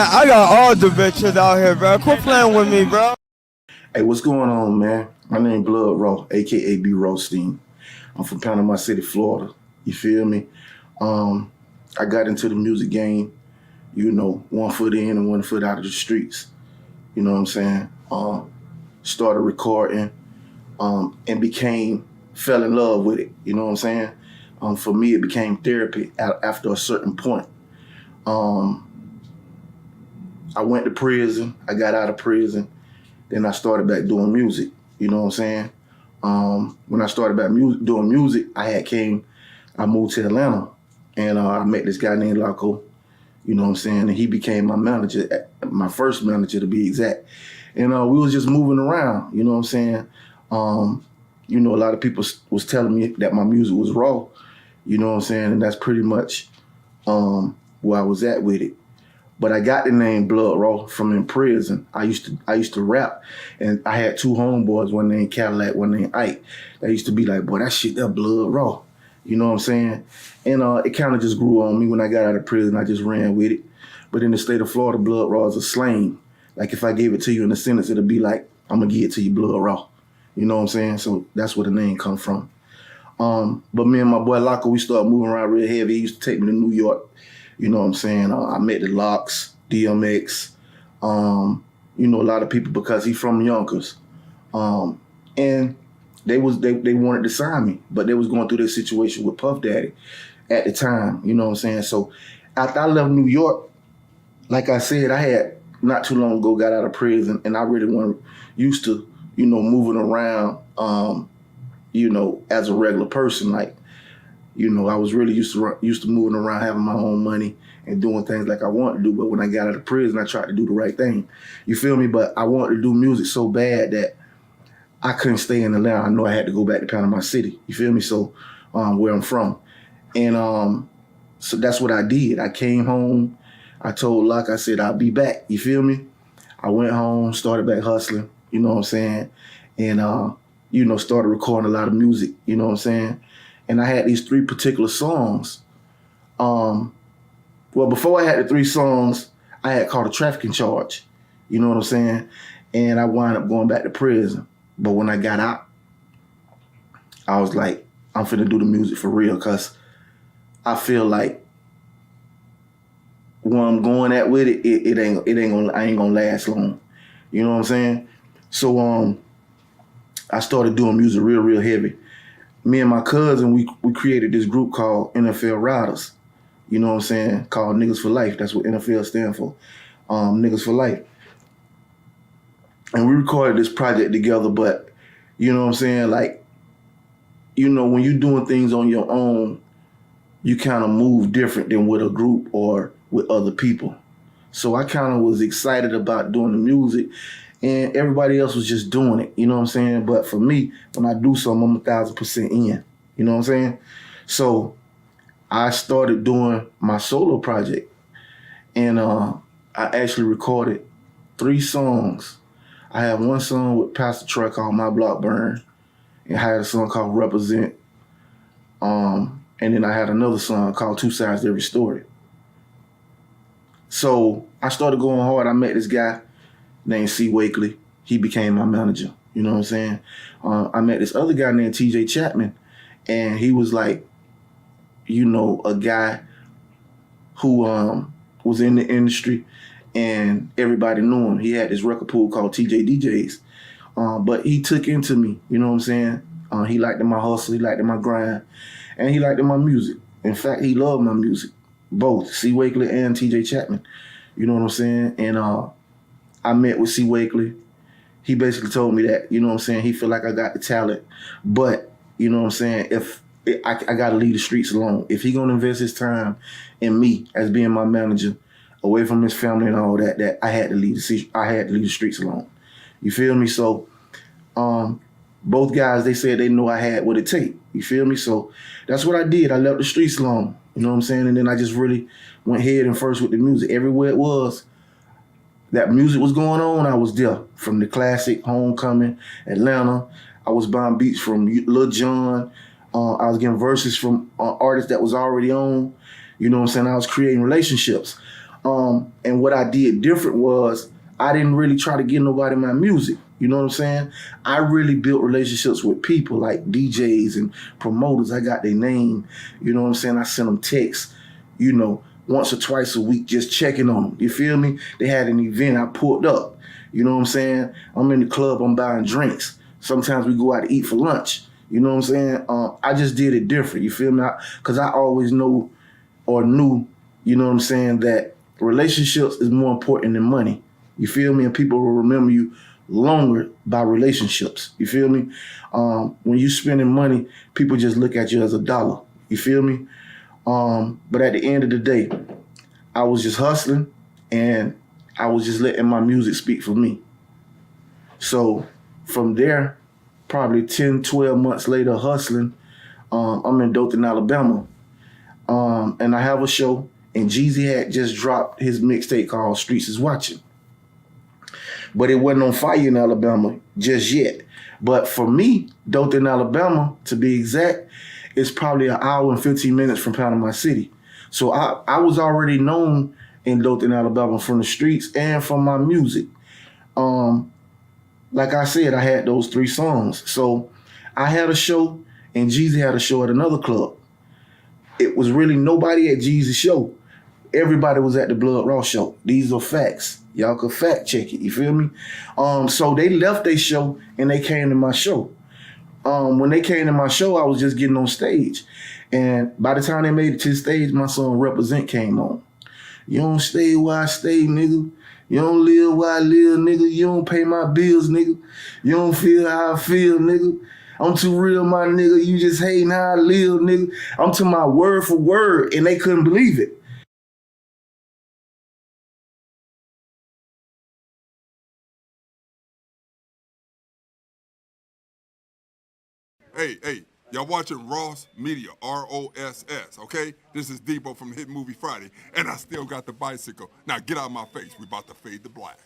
got all the bitches out here, bro. Quit playing with me, bro. Hey, what's going on, man? My name BLOODRAW, aka B Rothstein. I'm from Panama City, Florida. You feel me? I got into the music game, you know, 1 foot in and 1 foot out of the streets. You know what I'm saying? Started recording, and fell in love with it. You know what I'm saying? For me, it became therapy after a certain point. I went to prison. I got out of prison. Then I started back doing music. You know what I'm saying? When I started back doing music, I moved to Atlanta, and I met this guy named Laco. You know what I'm saying? And he became my manager, my first manager to be exact. And we was just moving around. You know what I'm saying? You know, a lot of people was telling me that my music was raw. You know what I'm saying? And that's pretty much where I was at with it. But I got the name BLOODRAW from in prison. I used to rap, and I had 2 homeboys, one named Cadillac, one named Ike. They used to be like, boy, that shit, that BLOODRAW. You know what I'm saying? And it kind of just grew on me. When I got out of prison, I just ran with it. But in the state of Florida, BLOODRAW is a slang. Like if I gave it to you in a sentence, it'll be like, I'm gonna give it to you BLOODRAW. You know what I'm saying? So that's where the name come from. But me and my boy Laco, we started moving around real heavy. He used to take me to New York. You know what I'm saying? I met the Locks, DMX, you know, a lot of people because he's from Yonkers. And they wanted to sign me, but they was going through this situation with Puff Daddy at the time. You know what I'm saying? So after I left New York, like I said, I had not too long ago got out of prison, and I really wasn't used to, you know, moving around, you know, as a regular person. Like, you know, I was really used to moving around, having my own money and doing things like I wanted to do. But when I got out of prison, I tried to do the right thing. You feel me? But I wanted to do music so bad that I couldn't stay in Atlanta. I know I had to go back to Panama City. You feel me? So where I'm from. And so that's what I did. I came home. I told Locke, I said, I'll be back. You feel me? I went home, started back hustling. You know what I'm saying? And, you know, started recording a lot of music. You know what I'm saying? And I had these 3 particular songs. Well, before I had the 3 songs, I had caught a trafficking charge. You know what I'm saying? And I wound up going back to prison. But when I got out, I was like, I'm finna do the music for real, because I feel like where I'm going at with it, I ain't gonna last long. You know what I'm saying? So I started doing music real heavy. Me and my cousin, we created this group called NFL Riders. You know what I'm saying? Called Niggas for Life. That's what NFL stand for. Niggas for Life. And we recorded this project together, but you know what I'm saying? Like, you know, when you're doing things on your own, you kind of move different than with a group or with other people. So I kind of was excited about doing the music, and everybody else was just doing it. You know what I'm saying? But for me, when I do something, I'm 1,000% in. You know what I'm saying? So I started doing my solo project, and I actually recorded 3 songs. I had 1 song with Pastor Troy called My Block Burn, and I had a song called Represent, and then I had another song called Two Sides to Every Story. So I started going hard. I met this guy named C. Wakely. He became my manager. You know what I'm saying? I met this other guy named TJ Chapman, and he was like, you know, a guy who was in the industry, and everybody knew him. He had this record pool called TJ DJs. But he took into me, you know what I'm saying? He liked my hustle, he liked my grind, and he liked my music. In fact, he loved my music, both C. Wakely and TJ Chapman. You know what I'm saying? And I met with C. Wakely. He basically told me that, you know what I'm saying, he feel like I got the talent, but, you know what I'm saying, if I got to leave the streets alone. If he gonna invest his time in me as being my manager, away from his family and all that, that I had to leave the streets alone. You feel me? So both guys, they said they knew I had what it take. You feel me? So that's what I did. I left the streets alone. You know what I'm saying? And then I just really went head and first with the music. Everywhere it was, that music was going on, I was there. From the classic, Homecoming, Atlanta. I was buying beats from Lil Jon. I was getting verses from artists that was already on. You know what I'm saying? I was creating relationships. And what I did different was I didn't really try to get nobody my music. You know what I'm saying? I really built relationships with people like DJs and promoters. I got their name. You know what I'm saying? I sent them texts, you know, once or twice a week, just checking on them. You feel me? They had an event, I pulled up. You know what I'm saying? I'm in the club, I'm buying drinks. Sometimes we go out to eat for lunch. You know what I'm saying? I just did it different. You feel me? Because I always know or knew, you know what I'm saying, that relationships is more important than money. You feel me? And people will remember you longer by relationships. You feel me? When you spending money, people just look at you as a dollar. You feel me? But at the end of the day, I was just hustling and I was just letting my music speak for me. So from there, probably 10, 12 months later hustling, I'm in Dothan, Alabama. And I have a show, and Jeezy had just dropped his mixtape called Streets is Watching. But it wasn't on fire in Alabama just yet. But for me, Dothan, Alabama, to be exact, is probably an hour and 15 minutes from Panama City. So I was already known in Dothan, Alabama from the streets and from my music. Like I said, I had those 3 songs. So I had a show, and Jeezy had a show at another club. It was really nobody at Jeezy's show. Everybody was at the BLOODRAW show. These are facts. Y'all could fact check it, you feel me? So they left their show and they came to my show. When they came to my show, I was just getting on stage. And by the time they made it to the stage, my song Represent came on. You don't stay where I stay, nigga. You don't live where I live, nigga. You don't pay my bills, nigga. You don't feel how I feel, nigga. I'm too real, my nigga. You just hating how I live, nigga. I'm to my word for word, and they couldn't believe it. Hey, y'all watching Ross Media, ROSS, okay? This is Debo from Hit Movie Friday, and I still got the bicycle. Now get out of my face. We about to fade to black.